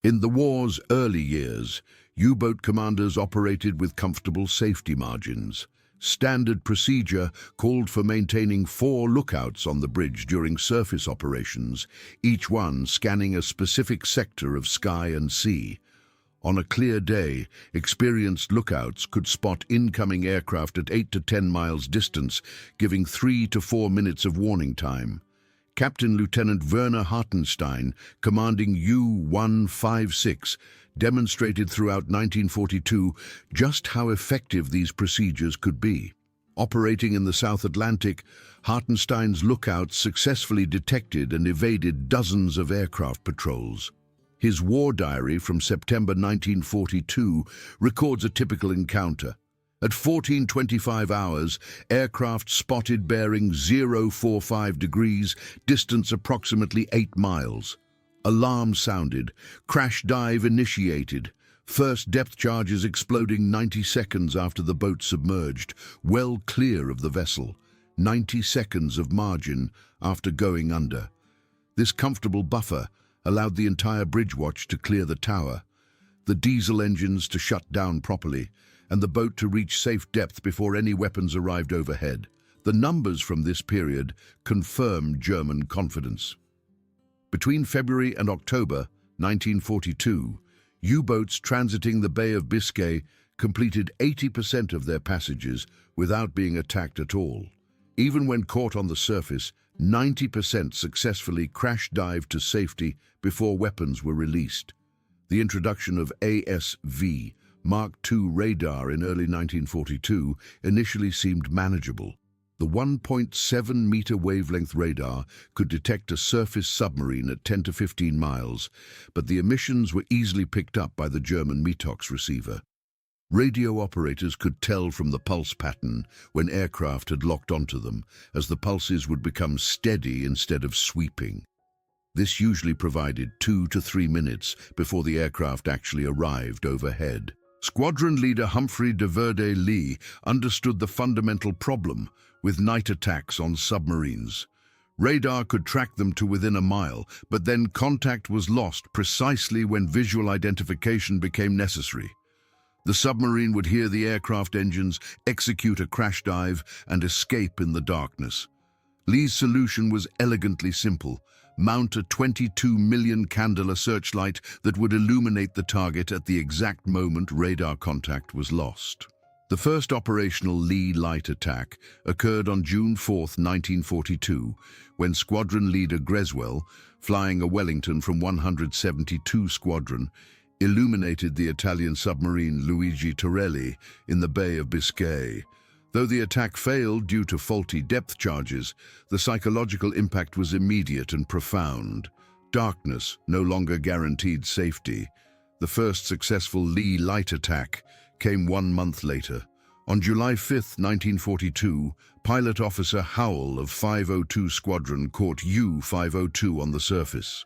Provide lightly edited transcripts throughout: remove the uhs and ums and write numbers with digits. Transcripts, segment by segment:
In the war's early years, U-boat commanders operated with comfortable safety margins. Standard procedure called for maintaining 4 lookouts on the bridge during surface operations, each one scanning a specific sector of sky and sea. On a clear day, experienced lookouts could spot incoming aircraft at 8 to 10 miles distance, giving 3 to 4 minutes of warning time. Captain Lieutenant Werner Hartenstein, commanding U-156, demonstrated throughout 1942 just how effective these procedures could be. Operating in the South Atlantic, Hartenstein's lookouts successfully detected and evaded dozens of aircraft patrols. His war diary from September 1942 records a typical encounter. At 14:25 hours, aircraft spotted bearing 045 degrees, distance approximately 8 miles. Alarm sounded, crash dive initiated, first depth charges exploding 90 seconds after the boat submerged, well clear of the vessel, 90 seconds of margin after going under. This comfortable buffer allowed the entire bridge watch to clear the tower, the diesel engines to shut down properly, and the boat to reach safe depth before any weapons arrived overhead. The numbers from this period confirm German confidence. Between February and October 1942, U-boats transiting the Bay of Biscay completed 80% of their passages without being attacked at all. Even when caught on the surface, 90% successfully crash-dived to safety before weapons were released. The introduction of ASV Mark II radar in early 1942 initially seemed manageable. The 1.7-meter wavelength radar could detect a surface submarine at 10 to 15 miles, but the emissions were easily picked up by the German Metox receiver. Radio operators could tell from the pulse pattern when aircraft had locked onto them, as the pulses would become steady instead of sweeping. This usually provided 2 to 3 minutes before the aircraft actually arrived overhead. Squadron leader Humphrey de Verde Lee understood the fundamental problem with night attacks on submarines. Radar could track them to within a mile, but then contact was lost precisely when visual identification became necessary. The submarine would hear the aircraft engines, execute a crash dive, and escape in the darkness. Lee's solution was elegantly simple: mount a 22 million candela searchlight that would illuminate the target at the exact moment radar contact was lost. The first operational Lee light attack occurred on June 4, 1942, when Squadron leader Greswell, flying a Wellington from 172 Squadron, illuminated the Italian submarine Luigi Torelli in the Bay of Biscay. Though the attack failed due to faulty depth charges, the psychological impact was immediate and profound. Darkness no longer guaranteed safety. The first successful Lee light attack came 1 month later. On July 5, 1942, pilot officer Howell of 502 Squadron caught U-502 on the surface.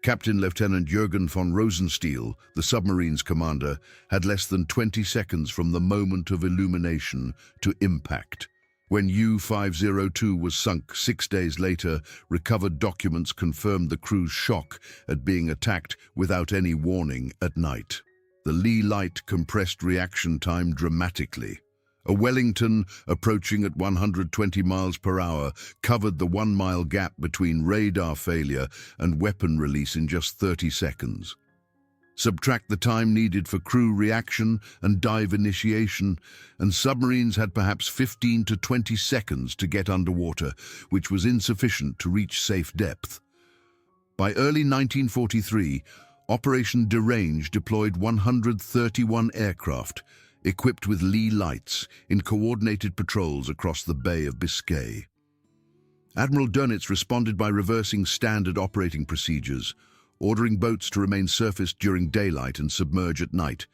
Captain Lieutenant Jürgen von Rosenstiel, the submarine's commander, had less than 20 seconds from the moment of illumination to impact. When U-502 was sunk 6 days later, recovered documents confirmed the crew's shock at being attacked without any warning at night. The Lee light compressed reaction time dramatically. A Wellington, approaching at 120 miles per hour, covered the 1-mile gap between radar failure and weapon release in just 30 seconds. Subtract the time needed for crew reaction and dive initiation, and submarines had perhaps 15 to 20 seconds to get underwater, which was insufficient to reach safe depth. By early 1943, Operation Derange deployed 131 aircraft, equipped with Lee lights, in coordinated patrols across the Bay of Biscay. Admiral Dönitz responded by reversing standard operating procedures, ordering boats to remain surfaced during daylight and submerge at night.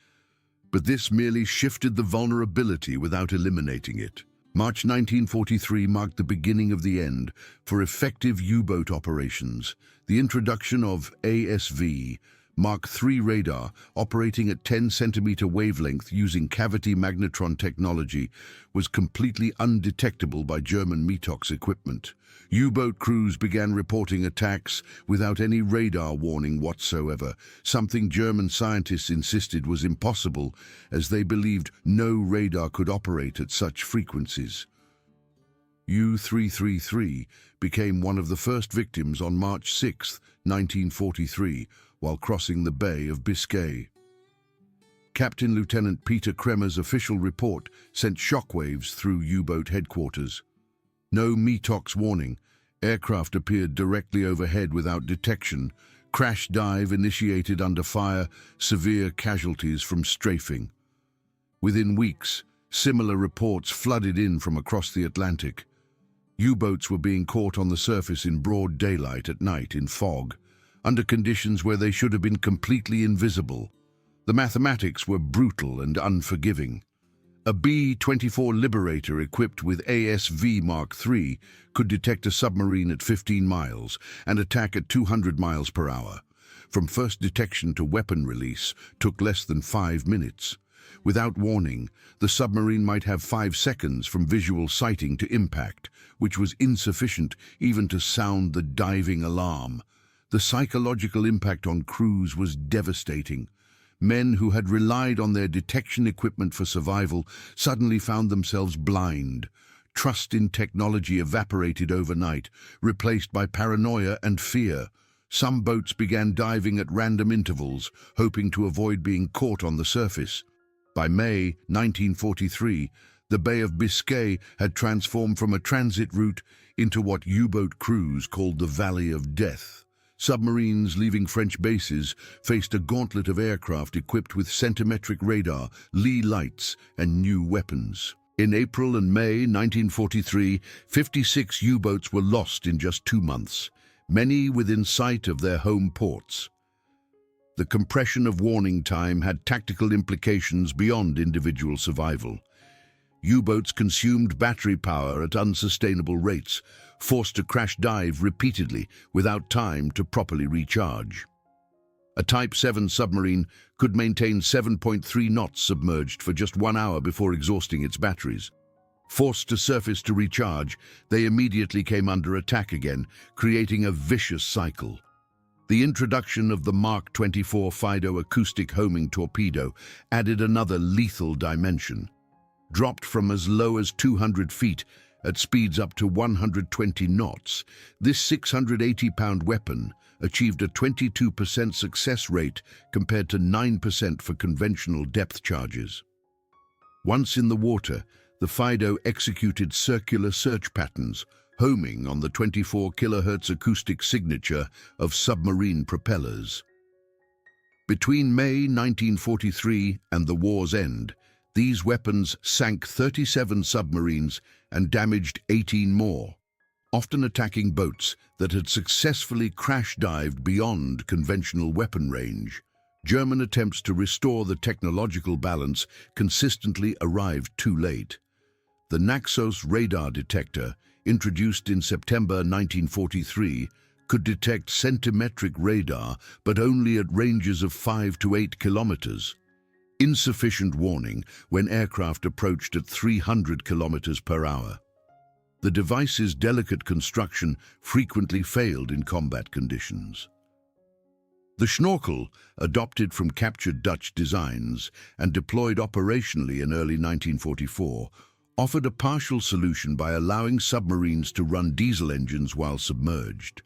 But this merely shifted the vulnerability without eliminating it. March 1943 marked the beginning of the end for effective U-boat operations. The introduction of ASV Mark III radar, operating at 10-centimeter wavelength using cavity magnetron technology, was completely undetectable by German METOX equipment. U-boat crews began reporting attacks without any radar warning whatsoever, something German scientists insisted was impossible, as they believed no radar could operate at such frequencies. U-333 became one of the first victims on March 6, 1943, while crossing the Bay of Biscay. Captain Lieutenant Peter Kremer's official report sent shockwaves through U-boat headquarters. No METOX warning, aircraft appeared directly overhead without detection, crash dive initiated under fire, severe casualties from strafing. Within weeks, similar reports flooded in from across the Atlantic. U-boats were being caught on the surface in broad daylight at night in fog, under conditions where they should have been completely invisible. The mathematics were brutal and unforgiving. A B-24 Liberator equipped with ASV Mark III could detect a submarine at 15 miles and attack at 200 miles per hour. From first detection to weapon release took less than 5 minutes. Without warning, the submarine might have 5 seconds from visual sighting to impact, which was insufficient even to sound the diving alarm. The psychological impact on crews was devastating. Men who had relied on their detection equipment for survival suddenly found themselves blind. Trust in technology evaporated overnight, replaced by paranoia and fear. Some boats began diving at random intervals, hoping to avoid being caught on the surface. By May 1943, the Bay of Biscay had transformed from a transit route into what U-boat crews called the Valley of Death. Submarines leaving French bases faced a gauntlet of aircraft equipped with centimetric radar, lee lights, and new weapons. In April and May 1943, 56 U-boats were lost in just 2 months, many within sight of their home ports. The compression of warning time had tactical implications beyond individual survival. U-boats consumed battery power at unsustainable rates, forced to crash dive repeatedly without time to properly recharge. A Type 7 submarine could maintain 7.3 knots submerged for just 1 hour before exhausting its batteries. Forced to surface to recharge, they immediately came under attack again, creating a vicious cycle. The introduction of the Mark 24 Fido acoustic homing torpedo added another lethal dimension. Dropped from as low as 200 feet at speeds up to 120 knots, this 680-pound weapon achieved a 22% success rate compared to 9% for conventional depth charges. Once in the water, the Fido executed circular search patterns, homing on the 24 kHz acoustic signature of submarine propellers. Between May 1943 and the war's end, these weapons sank 37 submarines and damaged 18 more, often attacking boats that had successfully crash-dived beyond conventional weapon range. German attempts to restore the technological balance consistently arrived too late. The Naxos radar detector, introduced in September 1943, could detect centimetric radar, but only at ranges of 5 to 8 kilometers. Insufficient warning when aircraft approached at 300 kilometers per hour. The device's delicate construction frequently failed in combat conditions. The Schnorkel, adopted from captured Dutch designs and deployed operationally in early 1944, offered a partial solution by allowing submarines to run diesel engines while submerged.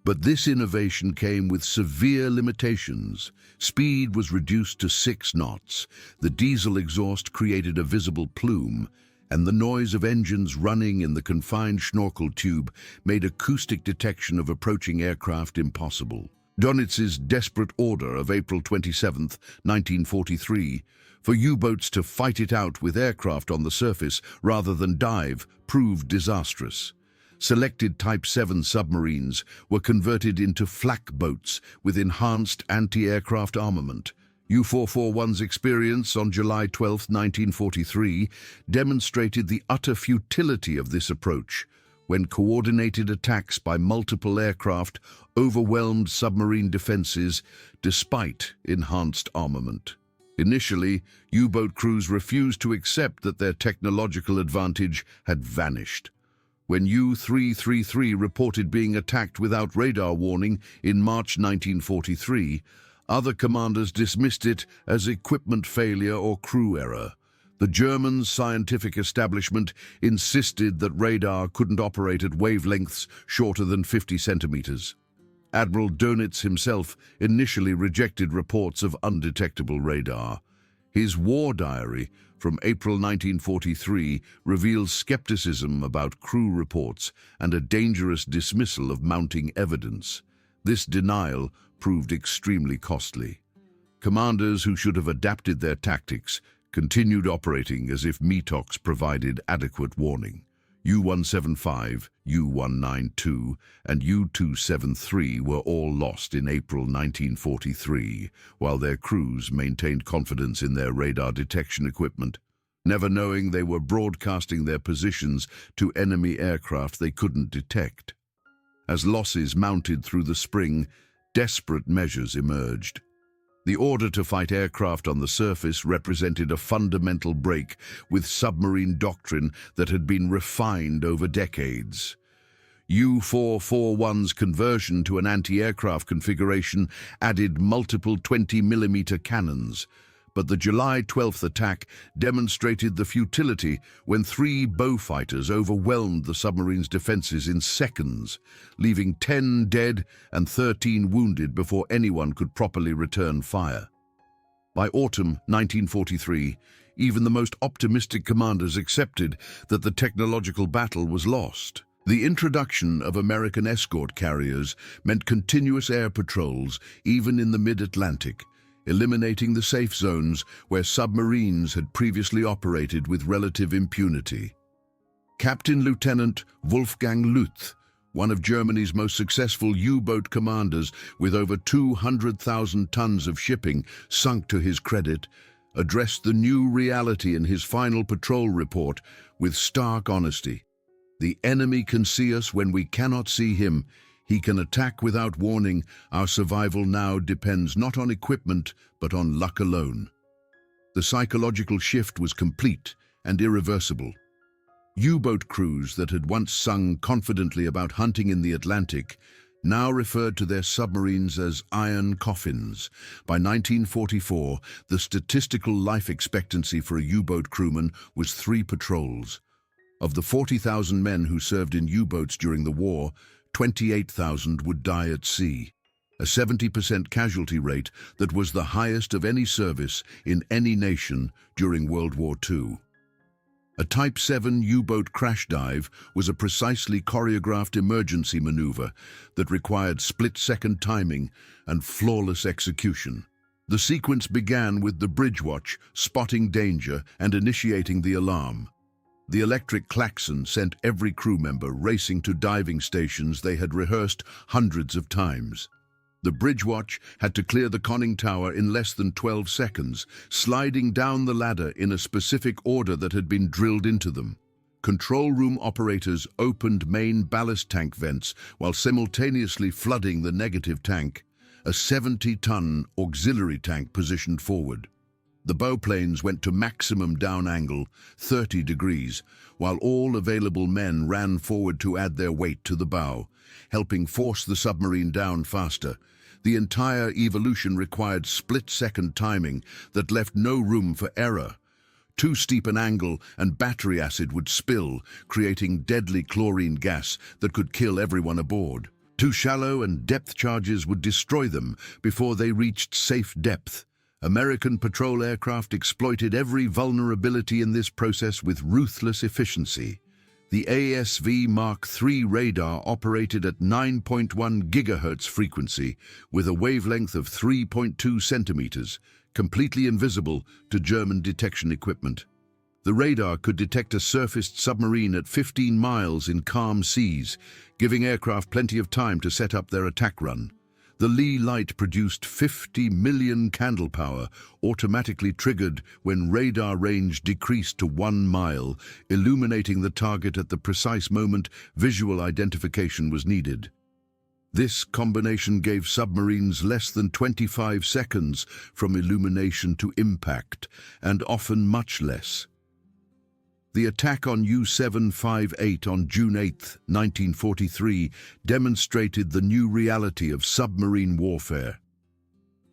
But this innovation came with severe limitations. Speed was reduced to 6 knots, the diesel exhaust created a visible plume, and the noise of engines running in the confined Schnorkel tube made acoustic detection of approaching aircraft impossible. Donitz's desperate order of April 27, 1943, for U-boats to fight it out with aircraft on the surface rather than dive proved disastrous. Selected Type 7 submarines were converted into flak boats with enhanced anti-aircraft armament. U-441's experience on July 12, 1943, demonstrated the utter futility of this approach. when coordinated attacks by multiple aircraft overwhelmed submarine defenses despite enhanced armament. Initially, U-boat crews refused to accept that their technological advantage had vanished. When U-333 reported being attacked without radar warning in March 1943, other commanders dismissed it as equipment failure or crew error. The German scientific establishment insisted that radar couldn't operate at wavelengths shorter than 50 centimeters. Admiral Dönitz himself initially rejected reports of undetectable radar. His war diary from April 1943 reveals skepticism about crew reports and a dangerous dismissal of mounting evidence. This denial proved extremely costly. Commanders who should have adapted their tactics continued operating as if METOX provided adequate warning. U-175, U-192, and U-273 were all lost in April 1943, while their crews maintained confidence in their radar detection equipment, never knowing they were broadcasting their positions to enemy aircraft they couldn't detect. As losses mounted through the spring, desperate measures emerged. The order to fight aircraft on the surface represented a fundamental break with submarine doctrine that had been refined over decades. U-441's conversion to an anti-aircraft configuration added multiple 20mm cannons, but the July 12th attack demonstrated the futility when 3 Beaufighters overwhelmed the submarine's defenses in seconds, leaving 10 dead and 13 wounded before anyone could properly return fire. By autumn 1943, even the most optimistic commanders accepted that the technological battle was lost. The introduction of American escort carriers meant continuous air patrols even in the mid-Atlantic, eliminating the safe zones where submarines had previously operated with relative impunity. Captain Lieutenant Wolfgang Lüth, one of Germany's most successful U-boat commanders with over 200,000 tons of shipping sunk to his credit, addressed the new reality in his final patrol report with stark honesty. "The enemy can see us when we cannot see him. He can attack without warning. Our survival now depends not on equipment, but on luck alone." The psychological shift was complete and irreversible. U-boat crews that had once sung confidently about hunting in the Atlantic now referred to their submarines as iron coffins. By 1944, the statistical life expectancy for a U-boat crewman was 3 patrols. Of the 40,000 men who served in U-boats during the war, 28,000 would die at sea, a 70% casualty rate that was the highest of any service in any nation during World War II. A Type 7 U-boat crash dive was a precisely choreographed emergency maneuver that required split-second timing and flawless execution. The sequence began with the bridge watch spotting danger and initiating the alarm. The electric klaxon sent every crew member racing to diving stations they had rehearsed hundreds of times. The bridge watch had to clear the conning tower in less than 12 seconds, sliding down the ladder in a specific order that had been drilled into them. Control room operators opened main ballast tank vents while simultaneously flooding the negative tank, a 70-ton auxiliary tank positioned forward. The bowplanes went to maximum down angle, 30 degrees, while all available men ran forward to add their weight to the bow, helping force the submarine down faster. The entire evolution required split-second timing that left no room for error. Too steep an angle and battery acid would spill, creating deadly chlorine gas that could kill everyone aboard. Too shallow and depth charges would destroy them before they reached safe depth. American patrol aircraft exploited every vulnerability in this process with ruthless efficiency. The ASV Mark III radar operated at 9.1 GHz frequency with a wavelength of 3.2 centimeters, completely invisible to German detection equipment. The radar could detect a surfaced submarine at 15 miles in calm seas, giving aircraft plenty of time to set up their attack run. The Lee light produced 50 million candle power, automatically triggered when radar range decreased to 1 mile, illuminating the target at the precise moment visual identification was needed. This combination gave submarines less than 25 seconds from illumination to impact, and often much less. The attack on U-758 on June 8, 1943, demonstrated the new reality of submarine warfare.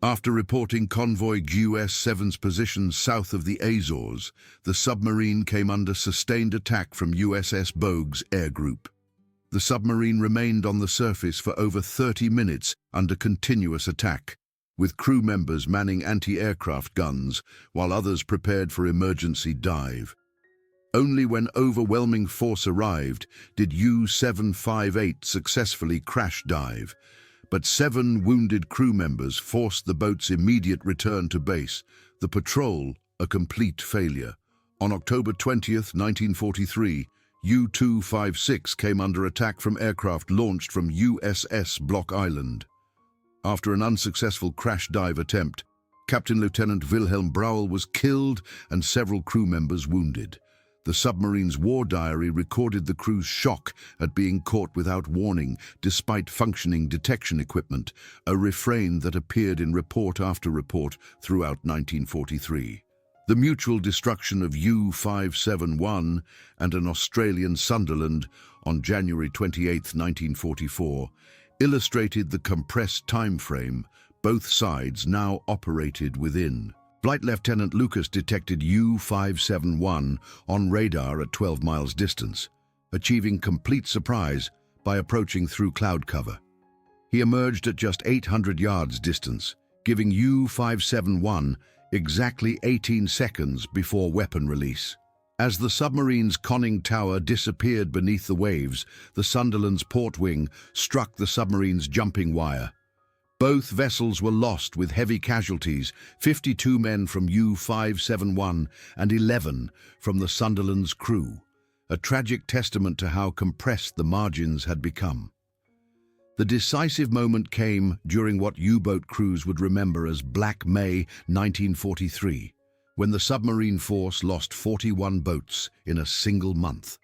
After reporting convoy US-7's positions south of the Azores, the submarine came under sustained attack from USS Bogues Air Group. The submarine remained on the surface for over 30 minutes under continuous attack, with crew members manning anti-aircraft guns while others prepared for emergency dive. Only when overwhelming force arrived did U-758 successfully crash dive, but 7 wounded crew members forced the boat's immediate return to base, the patrol a complete failure. On October 20, 1943, U-256 came under attack from aircraft launched from USS Block Island. After an unsuccessful crash dive attempt, Captain Lieutenant Wilhelm Brauel was killed and several crew members wounded. The submarine's war diary recorded the crew's shock at being caught without warning, despite functioning detection equipment, a refrain that appeared in report after report throughout 1943. The mutual destruction of U-571 and an Australian Sunderland on January 28, 1944, illustrated the compressed time frame both sides now operated within. Flight Lieutenant Lucas detected U-571 on radar at 12 miles distance, achieving complete surprise by approaching through cloud cover. He emerged at just 800 yards distance, giving U-571 exactly 18 seconds before weapon release. As the submarine's conning tower disappeared beneath the waves, the Sunderland's port wing struck the submarine's jumping wire. Both vessels were lost with heavy casualties, 52 men from U-571 and 11 from the Sunderland's crew, a tragic testament to how compressed the margins had become. The decisive moment came during what U-boat crews would remember as Black May 1943, when the submarine force lost 41 boats in a single month.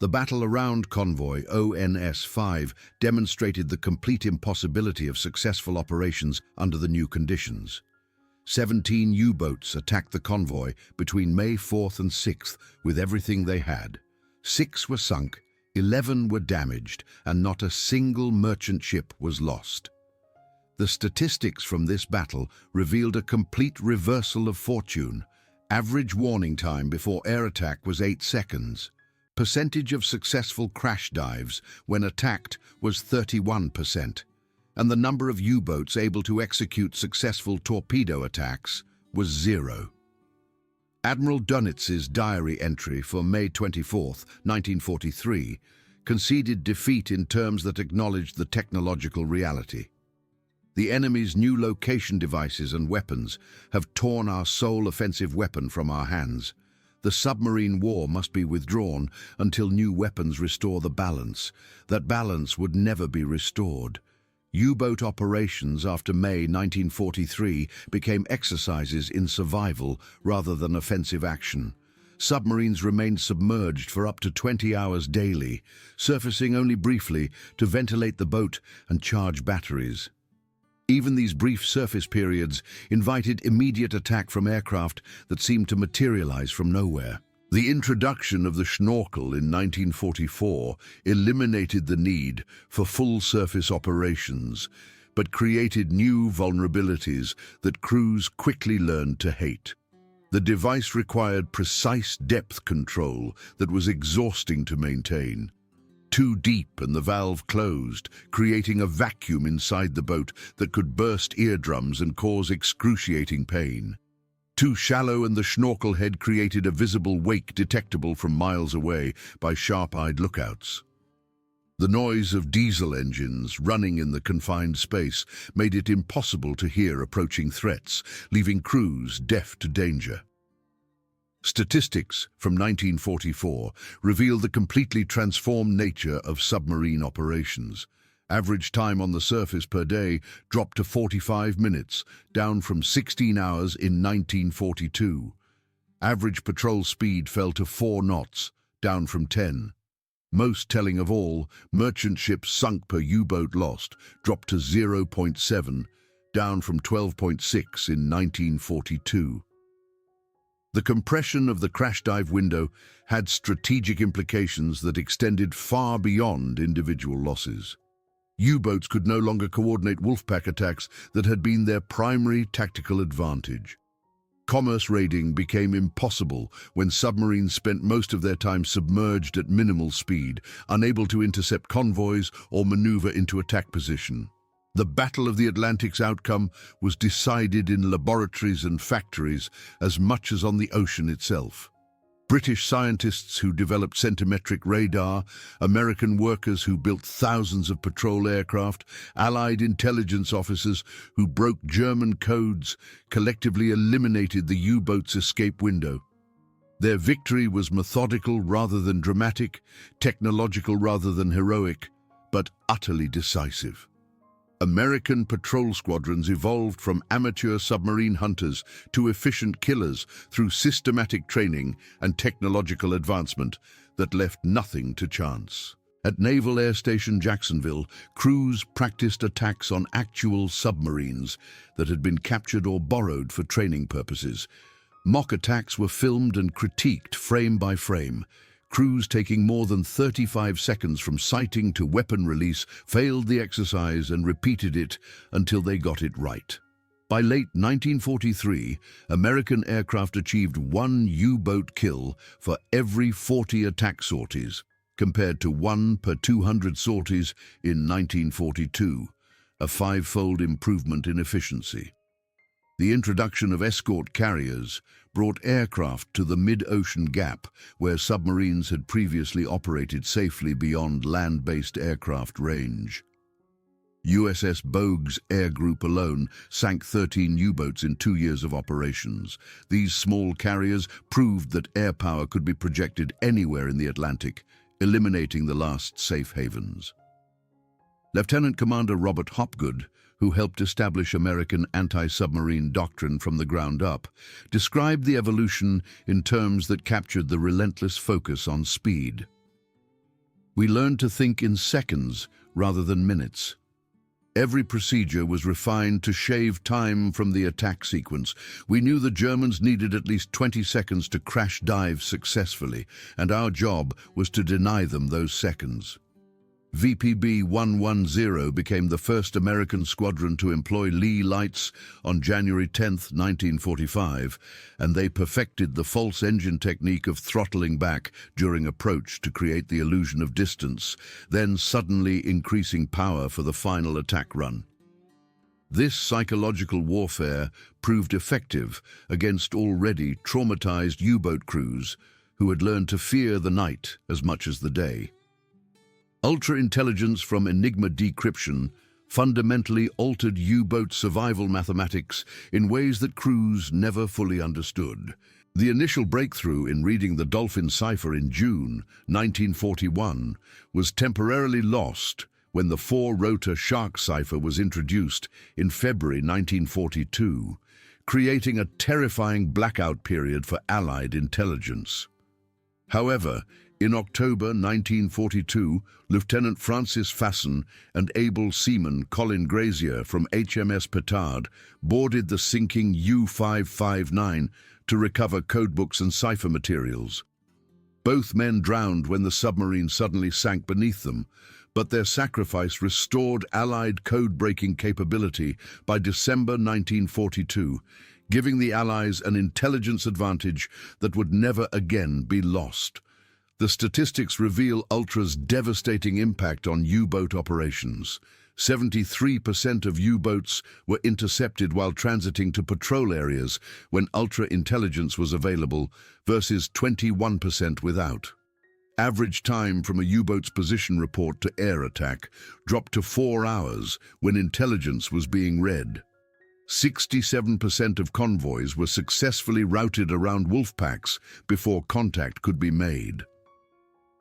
The battle around convoy ONS-5 demonstrated the complete impossibility of successful operations under the new conditions. 17 U-boats attacked the convoy between May 4th and 6th with everything they had. 6 were sunk, 11 were damaged, and not a single merchant ship was lost. The statistics from this battle revealed a complete reversal of fortune. Average warning time before air attack was 8 seconds. Percentage of successful crash dives when attacked was 31%, and the number of U-boats able to execute successful torpedo attacks was 0. Admiral Dönitz's diary entry for May 24, 1943, conceded defeat in terms that acknowledged the technological reality. The enemy's new location devices and weapons have torn our sole offensive weapon from our hands. The submarine war must be withdrawn until new weapons restore the balance. That balance would never be restored. U-boat operations after May 1943 became exercises in survival rather than offensive action. Submarines remained submerged for up to 20 hours daily, surfacing only briefly to ventilate the boat and charge batteries. Even these brief surface periods invited immediate attack from aircraft that seemed to materialize from nowhere. The introduction of the schnorkel in 1944 eliminated the need for full-surface operations, but created new vulnerabilities that crews quickly learned to hate. The device required precise depth control that was exhausting to maintain. Too deep and the valve closed, creating a vacuum inside the boat that could burst eardrums and cause excruciating pain. Too shallow and the schnorkel head created a visible wake detectable from miles away by sharp-eyed lookouts. The noise of diesel engines running in the confined space made it impossible to hear approaching threats, leaving crews deaf to danger. Statistics from 1944 reveal the completely transformed nature of submarine operations. Average time on the surface per day dropped to 45 minutes, down from 16 hours in 1942. Average patrol speed fell to 4 knots, down from 10. Most telling of all, merchant ships sunk per U-boat lost dropped to 0.7, down from 12.6 in 1942. The compression of the crash dive window had strategic implications that extended far beyond individual losses. U-boats could no longer coordinate Wolfpack attacks that had been their primary tactical advantage. Commerce raiding became impossible when submarines spent most of their time submerged at minimal speed, unable to intercept convoys or maneuver into attack position. The Battle of the Atlantic's outcome was decided in laboratories and factories as much as on the ocean itself. British scientists who developed centimetric radar, American workers who built thousands of patrol aircraft, Allied intelligence officers who broke German codes, collectively eliminated the U-boat's escape window. Their victory was methodical rather than dramatic, technological rather than heroic, but utterly decisive. American patrol squadrons evolved from amateur submarine hunters to efficient killers through systematic training and technological advancement that left nothing to chance. At Naval Air Station Jacksonville, crews practiced attacks on actual submarines that had been captured or borrowed for training purposes. Mock attacks were filmed and critiqued frame by frame. Crews taking more than 35 seconds from sighting to weapon release failed the exercise and repeated it until they got it right. By late 1943, American aircraft achieved 1 U-boat kill for every 40 attack sorties, compared to 1 per 200 sorties in 1942, a 5-fold improvement in efficiency. The introduction of escort carriers brought aircraft to the mid-ocean gap where submarines had previously operated safely beyond land-based aircraft range. USS Bogue's Air Group alone sank 13 U-boats in 2 years of operations. These small carriers proved that air power could be projected anywhere in the Atlantic, eliminating the last safe havens. Lieutenant Commander Robert Hopgood, who helped establish American anti-submarine doctrine from the ground up, described the evolution in terms that captured the relentless focus on speed. We learned to think in seconds rather than minutes. Every procedure was refined to shave time from the attack sequence. We knew the Germans needed at least 20 seconds to crash dive successfully, and our job was to deny them those seconds. VPB 110 became the first American squadron to employ Lee lights on January 10, 1945, and they perfected the false engine technique of throttling back during approach to create the illusion of distance, then suddenly increasing power for the final attack run. This psychological warfare proved effective against already traumatized U-boat crews who had learned to fear the night as much as the day. Ultra-intelligence from Enigma decryption fundamentally altered U-boat survival mathematics in ways that crews never fully understood. The initial breakthrough in reading the Dolphin cipher in June 1941 was temporarily lost when the 4-rotor Shark cipher was introduced in February 1942, creating a terrifying blackout period for Allied intelligence. However, in October 1942, Lieutenant Francis Fasson and able seaman Colin Grazier from HMS Petard boarded the sinking U-559 to recover codebooks and cipher materials. Both men drowned when the submarine suddenly sank beneath them, but their sacrifice restored Allied code-breaking capability by December 1942, giving the Allies an intelligence advantage that would never again be lost. The statistics reveal Ultra's devastating impact on U-boat operations. 73% of U-boats were intercepted while transiting to patrol areas when Ultra intelligence was available, versus 21% without. Average time from a U-boat's position report to air attack dropped to 4 hours when intelligence was being read. 67% of convoys were successfully routed around wolf packs before contact could be made.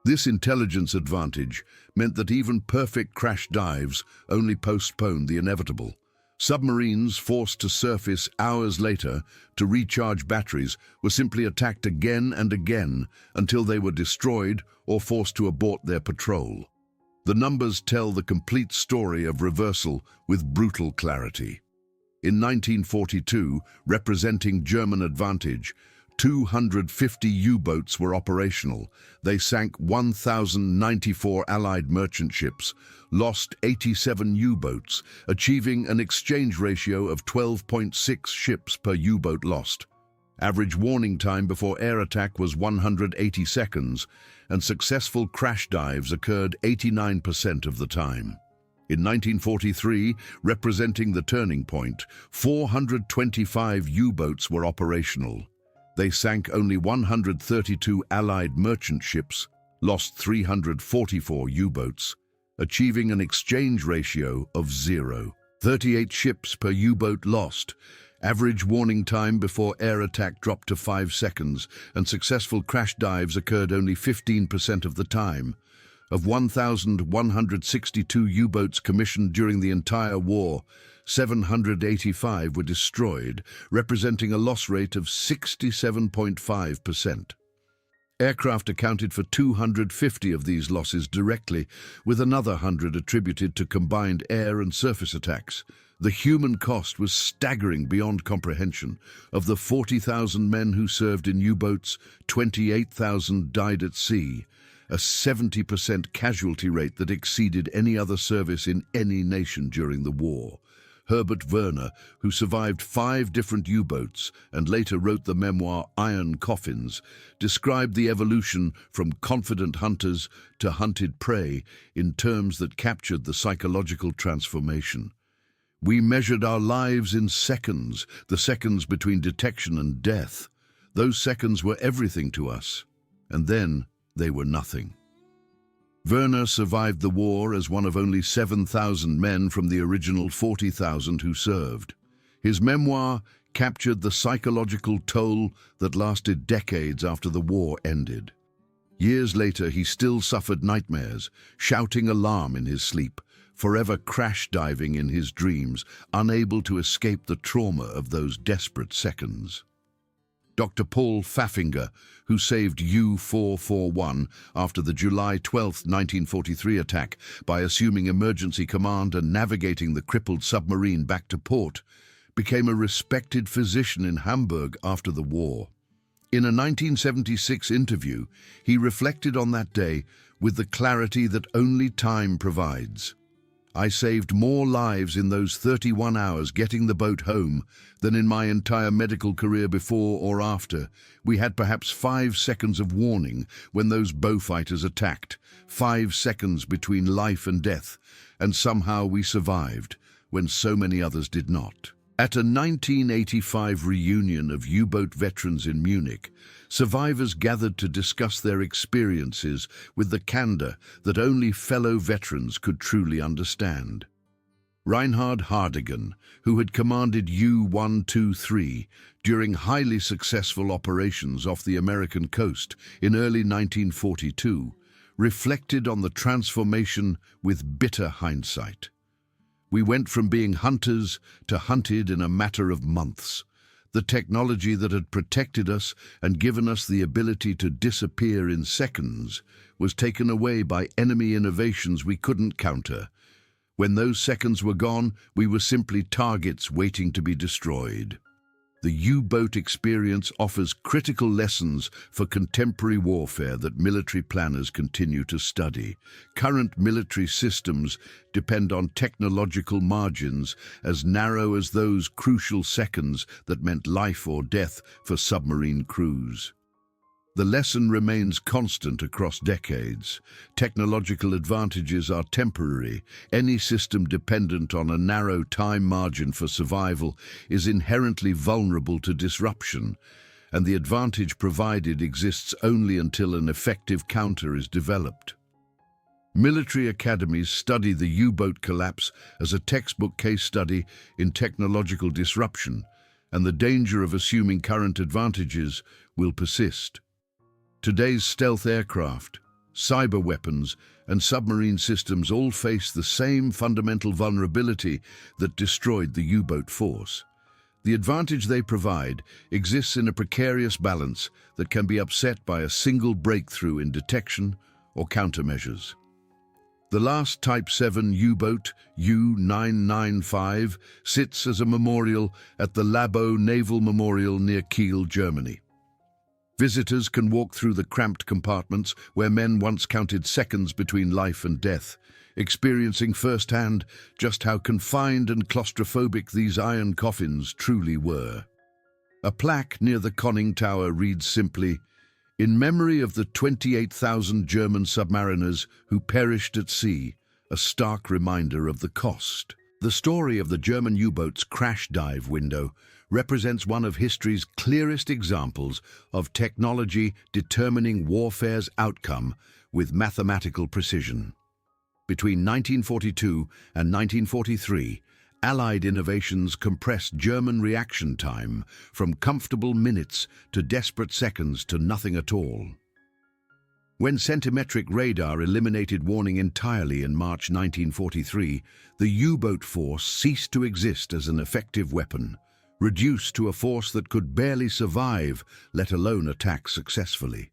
This intelligence advantage meant that even perfect crash dives only postponed the inevitable. Submarines forced to surface hours later to recharge batteries were simply attacked again and again until they were destroyed or forced to abort their patrol. The numbers tell the complete story of reversal with brutal clarity. In 1942, representing German advantage, 250 U-boats were operational. They sank 1,094 Allied merchant ships, lost 87 U-boats, achieving an exchange ratio of 12.6 ships per U-boat lost. Average warning time before air attack was 180 seconds, and successful crash dives occurred 89% of the time. In 1943, representing the turning point, 425 U-boats were operational. They sank only 132 Allied merchant ships, lost 344 U-boats, achieving an exchange ratio of 0. 38 ships per U-boat lost. Average warning time before air attack dropped to 5 seconds, and successful crash dives occurred only 15% of the time. Of 1,162 U-boats commissioned during the entire war, 785 were destroyed, representing a loss rate of 67.5%. Aircraft accounted for 250 of these losses directly, with another 100 attributed to combined air and surface attacks. The human cost was staggering beyond comprehension. Of the 40,000 men who served in U-boats, 28,000 died at sea, a 70% casualty rate that exceeded any other service in any nation during the war. Herbert Werner, who survived 5 different U-boats and later wrote the memoir Iron Coffins, described the evolution from confident hunters to hunted prey in terms that captured the psychological transformation. "We measured our lives in seconds, the seconds between detection and death. Those seconds were everything to us, and then they were nothing." Werner survived the war as one of only 7,000 men from the original 40,000 who served. His memoir captured the psychological toll that lasted decades after the war ended. Years later, he still suffered nightmares, shouting alarm in his sleep, forever crash diving in his dreams, unable to escape the trauma of those desperate seconds. Dr. Paul Pfaffinger, who saved U-441 after the July 12, 1943 attack by assuming emergency command and navigating the crippled submarine back to port, became a respected physician in Hamburg after the war. In a 1976 interview, he reflected on that day with the clarity that only time provides. "I saved more lives in those 31 hours getting the boat home than in my entire medical career before or after. We had perhaps 5 seconds of warning when those Beaufighters attacked, 5 seconds between life and death, and somehow we survived when so many others did not." At a 1985 reunion of U-boat veterans in Munich, survivors gathered to discuss their experiences with the candor that only fellow veterans could truly understand. Reinhard Hardigan, who had commanded U-123 during highly successful operations off the American coast in early 1942, reflected on the transformation with bitter hindsight. "We went from being hunters to hunted in a matter of months. The technology that had protected us and given us the ability to disappear in seconds was taken away by enemy innovations we couldn't counter. When those seconds were gone, we were simply targets waiting to be destroyed." The U-boat experience offers critical lessons for contemporary warfare that military planners continue to study. Current military systems depend on technological margins as narrow as those crucial seconds that meant life or death for submarine crews. The lesson remains constant across decades. Technological advantages are temporary. Any system dependent on a narrow time margin for survival is inherently vulnerable to disruption, and the advantage provided exists only until an effective counter is developed. Military academies study the U-boat collapse as a textbook case study in technological disruption, and the danger of assuming current advantages will persist. Today's stealth aircraft, cyber weapons, and submarine systems all face the same fundamental vulnerability that destroyed the U-boat force. The advantage they provide exists in a precarious balance that can be upset by a single breakthrough in detection or countermeasures. The last Type 7 U-boat, U-995, sits as a memorial at the Labo Naval Memorial near Kiel, Germany. Visitors can walk through the cramped compartments where men once counted seconds between life and death, experiencing firsthand just how confined and claustrophobic these iron coffins truly were. A plaque near the conning tower reads simply, "In memory of the 28,000 German submariners who perished at sea, a stark reminder of the cost." The story of the German U-boat's crash dive window represents one of history's clearest examples of technology determining warfare's outcome with mathematical precision. Between 1942 and 1943, Allied innovations compressed German reaction time from comfortable minutes to desperate seconds to nothing at all. When centimetric radar eliminated warning entirely in March 1943, the U-boat force ceased to exist as an effective weapon, reduced to a force that could barely survive, let alone attack successfully.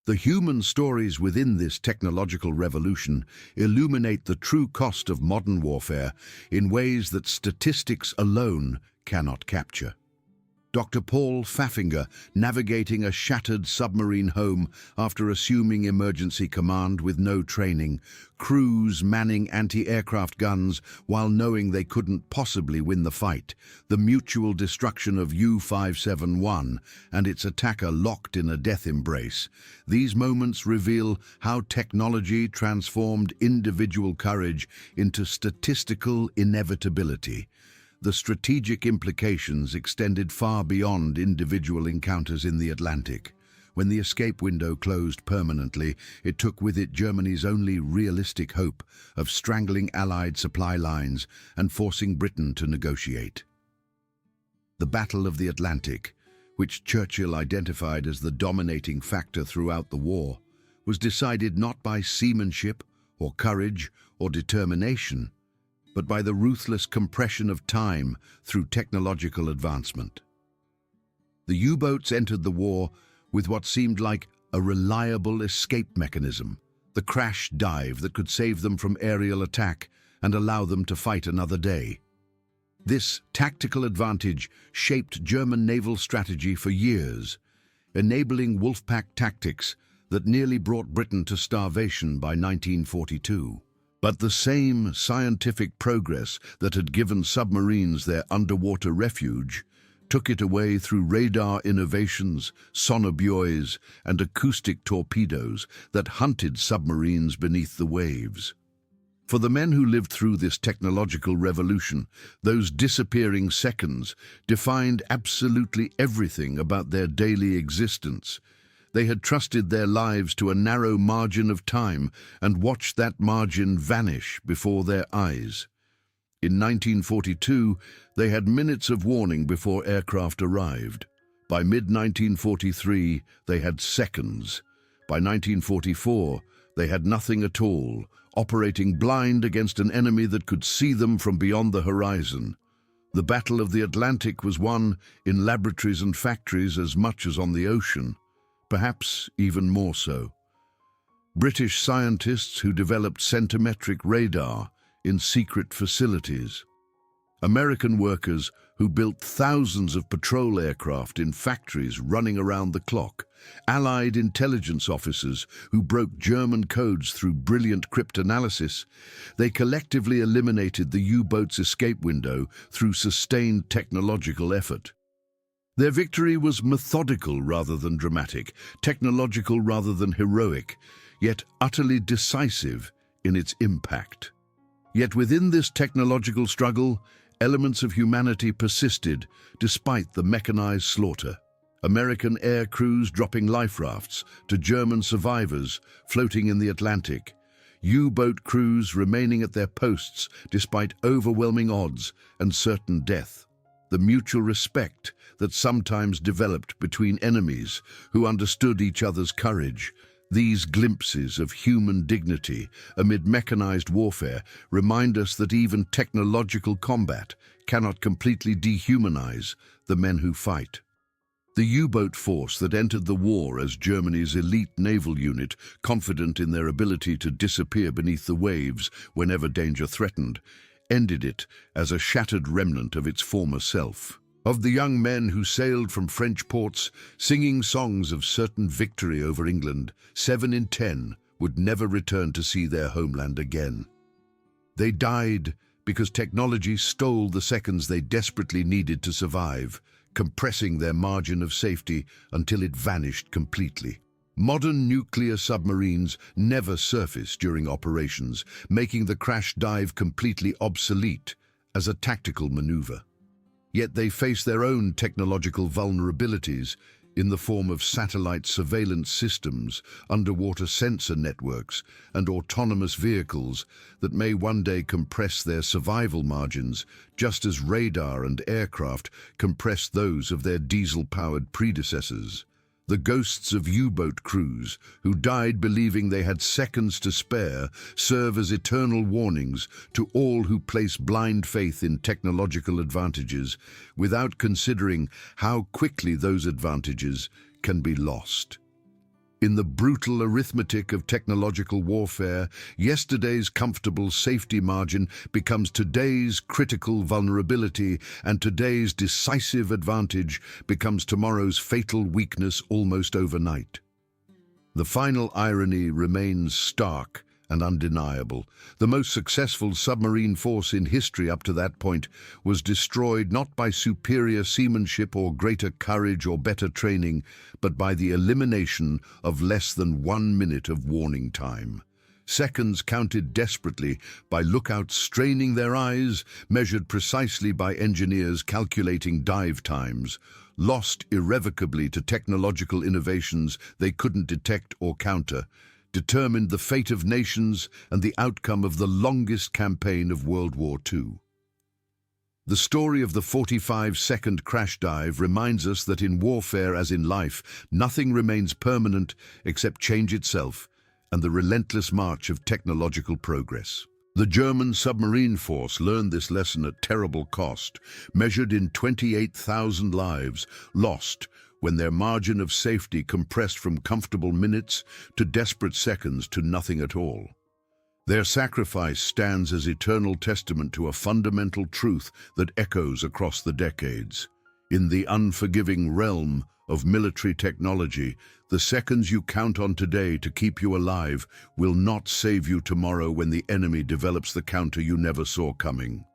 The human stories within this technological revolution illuminate the true cost of modern warfare in ways that statistics alone cannot capture. Dr. Paul Pfaffinger navigating a shattered submarine home after assuming emergency command with no training, crews manning anti-aircraft guns while knowing they couldn't possibly win the fight, the mutual destruction of U-571 and its attacker locked in a death embrace. These moments reveal how technology transformed individual courage into statistical inevitability. The strategic implications extended far beyond individual encounters in the Atlantic. When the escape window closed permanently, it took with it Germany's only realistic hope of strangling Allied supply lines and forcing Britain to negotiate. The Battle of the Atlantic, which Churchill identified as the dominating factor throughout the war, was decided not by seamanship or courage or determination, but by the ruthless compression of time through technological advancement. The U-boats entered the war with what seemed like a reliable escape mechanism, the crash dive that could save them from aerial attack and allow them to fight another day. This tactical advantage shaped German naval strategy for years, enabling Wolfpack tactics that nearly brought Britain to starvation by 1942. But the same scientific progress that had given submarines their underwater refuge took it away through radar innovations, sonobuoys, and acoustic torpedoes that hunted submarines beneath the waves. For the men who lived through this technological revolution, those disappearing seconds defined absolutely everything about their daily existence. They had trusted their lives to a narrow margin of time and watched that margin vanish before their eyes. In 1942, they had minutes of warning before aircraft arrived. By mid-1943, they had seconds. By 1944, they had nothing at all, operating blind against an enemy that could see them from beyond the horizon. The Battle of the Atlantic was won in laboratories and factories as much as on the ocean. Perhaps even more so. British scientists who developed centimetric radar in secret facilities. American workers who built thousands of patrol aircraft in factories running around the clock. Allied intelligence officers who broke German codes through brilliant cryptanalysis. They collectively eliminated the U-boat's escape window through sustained technological effort. Their victory was methodical rather than dramatic, technological rather than heroic, yet utterly decisive in its impact. Yet within this technological struggle, elements of humanity persisted despite the mechanized slaughter. American air crews dropping life rafts to German survivors floating in the Atlantic. U-boat crews remaining at their posts despite overwhelming odds and certain death. The mutual respect that sometimes developed between enemies who understood each other's courage, These glimpses of human dignity amid mechanized warfare remind us that even technological combat cannot completely dehumanize the men who fight. The U-boat force that entered the war as Germany's elite naval unit, confident in their ability to disappear beneath the waves whenever danger threatened, ended it as a shattered remnant of its former self. Of the young men who sailed from French ports, singing songs of certain victory over England, 7 in 10 would never return to see their homeland again. They died because technology stole the seconds they desperately needed to survive, compressing their margin of safety until it vanished completely. Modern nuclear submarines never surface during operations, making the crash dive completely obsolete as a tactical maneuver. Yet they face their own technological vulnerabilities in the form of satellite surveillance systems, underwater sensor networks, and autonomous vehicles that may one day compress their survival margins, just as radar and aircraft compressed those of their diesel-powered predecessors. The ghosts of U-boat crews, who died believing they had seconds to spare, serve as eternal warnings to all who place blind faith in technological advantages without considering how quickly those advantages can be lost. In the brutal arithmetic of technological warfare, yesterday's comfortable safety margin becomes today's critical vulnerability, and today's decisive advantage becomes tomorrow's fatal weakness almost overnight. The final irony remains stark and undeniable. The most successful submarine force in history up to that point was destroyed not by superior seamanship or greater courage or better training, but by the elimination of less than 1 minute of warning time. Seconds counted desperately by lookouts straining their eyes, measured precisely by engineers calculating dive times, lost irrevocably to technological innovations they couldn't detect or counter, determined the fate of nations and the outcome of the longest campaign of World War II. The story of the 45-second crash dive reminds us that in warfare, as in life, nothing remains permanent except change itself and the relentless march of technological progress. The German submarine force learned this lesson at terrible cost, measured in 28,000 lives lost when their margin of safety compressed from comfortable minutes to desperate seconds to nothing at all. Their sacrifice stands as eternal testament to a fundamental truth that echoes across the decades. In the unforgiving realm of military technology, the seconds you count on today to keep you alive will not save you tomorrow when the enemy develops the counter you never saw coming.